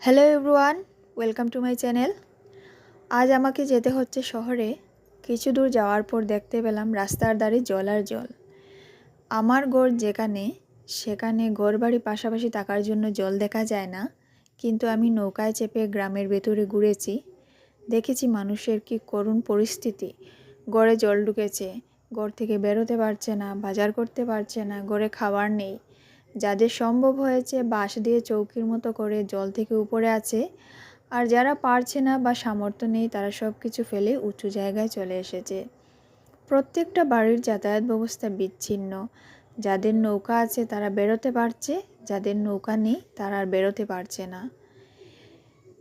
Hello everyone, welcome to my channel. আজ আমাকে যেতে হচ্ছে শহরে। কিছু দূর যাওয়ার পর দেখতে পেলাম রাস্তার ধারে জল আর জল। আমার ঘর যেখানে, সেখানে ঘরবাড়ি পাশাপাশি থাকার জন্য জল দেখা যায় না, কিন্তু আমি নৌকায় চেপে গ্রামের ভেতরে ঘুরেছি। দেখেছি মানুষের কি করুণ পরিস্থিতি। ঘরে জল ঢুকেছে, ঘর থেকে বেরোতে পারছে না, বাজার করতে পারছে না, ঘরে খাবার নেই। যাদের সম্ভব হয়েছে বাঁশ দিয়ে চৌকির মতো করে জল থেকে উপরে আছে, আর যারা পারছে না বা সামর্থ্য নেই তারা সব কিছু ফেলে উঁচু জায়গায় চলে এসেছে। প্রত্যেকটা বাড়ির যাতায়াত ব্যবস্থা বিচ্ছিন্ন। যাদের নৌকা আছে তারা বেরোতে পারছে, যাদের নৌকা নেই তারা আর বেরোতে পারছে না।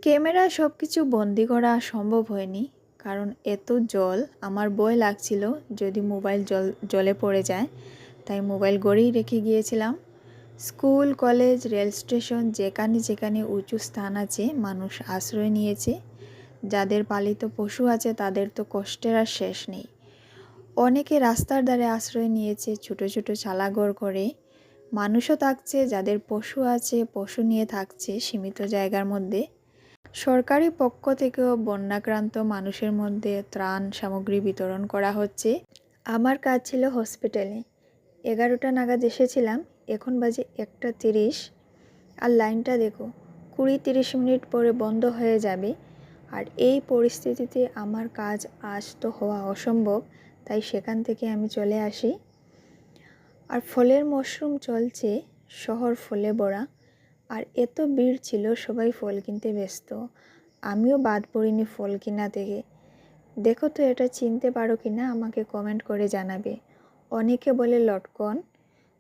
ক্যামেরায় সব কিছু বন্দি করা সম্ভব হয়নি, কারণ এত জল। আমার ভয় লাগছিল যদি মোবাইল জলে পড়ে যায়, তাই মোবাইল গড়েই রেখে গিয়েছিলাম। স্কুল, কলেজ, রেল স্টেশন, যেখানে যেখানে উঁচু স্থান আছে মানুষ আশ্রয় নিয়েছে। যাদের পালিত পশু আছে তাদের তো কষ্টের আর শেষ নেই। অনেকে রাস্তার ধারে আশ্রয় নিয়েছে ছোট ছোট চালাঘর করে। মানুষও থাকছে, যাদের পশু আছে পশু নিয়ে থাকছে সীমিত জায়গার মধ্যে। সরকারি পক্ষ থেকেও বন্যাক্রান্ত মানুষের মধ্যে ত্রাণ সামগ্রী বিতরণ করা হচ্ছে। আমার কাজ ছিল হসপিটালে। 11টা নাগাদ এসেছিলাম, এখন বাজে 1:30। আর লাইনটা দেখো, 20-30 মিনিট পরে বন্ধ হয়ে যাবে। আর এই পরিস্থিতিতে আমার কাজ আজ তো হওয়া অসম্ভব, তাই সেখান থেকে আমি চলে আসি। আর ফলের মশরুম চলছে, শহর ফলে ভরা। আর এত ভিড় ছিল, সবাই ফল কিনতে ব্যস্ত। আমিও বাদ পড়িনি ফল কিনা থেকে। দেখো তো এটা চিনতে পারো কিনা, আমাকে কমেন্ট করে জানাবে। অনেকে বলে লটকন,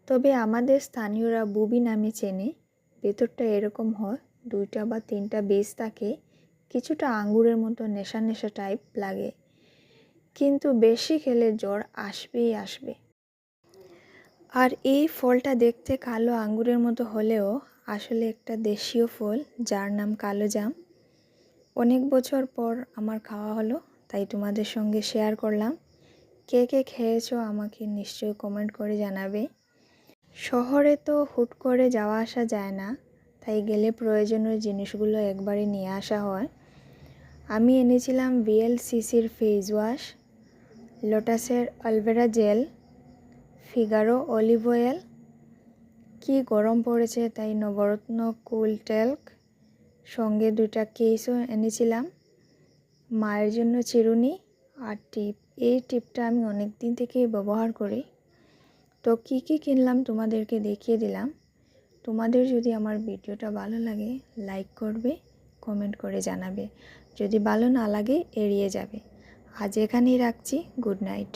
তবে আমাদের স্থানীয়রা বুবি নামে চেনে। ভেতরটা এরকম হয়, 2টা বা 3টা বীজ থাকে, কিছুটা আঙ্গুরের মতো নেশা নেশা টাইপ লাগে, কিন্তু বেশি খেলে জ্বর আসবেই আসবে। আর এই ফলটা দেখতে কালো আঙ্গুরের মতো হলেও আসলে একটা দেশীয় ফল, যার নাম কালো জাম। অনেক বছর পর আমার খাওয়া হলো, তাই তোমাদের সঙ্গে শেয়ার করলাম। কে কে খেয়েছো আমাকে নিশ্চয়ই কমেন্ট করে জানাবে। শহরে তো হুট করে যাওয়া আসা যায় না, তাই গেলে প্রয়োজনীয় জিনিসগুলো একবারে নিয়ে আসা হয়। আমি এনেছিলাম VLCCর ফেস ওয়াশ, লোটাসের aloe vera gel, Figaro olive oil. কি গরম পড়েছে তাই নবরত্ন কুল টেল্ক, সঙ্গে 2টা কেসও এনেছিলাম। মায়ের জন্য চিরুনি আর টিপ। এই টিপটা আমি অনেক দিন থেকেই ব্যবহার করি। তো কি কি কিনলাম তোমাদেরকে দেখিয়ে দিলাম। তোমাদের যদি আমার ভিডিওটা ভালো লাগে লাইক করবে, কমেন্ট করে জানাবে। যদি ভালো না লাগে এড়িয়ে যাবে। আজ এখানেই রাখছি। Good night.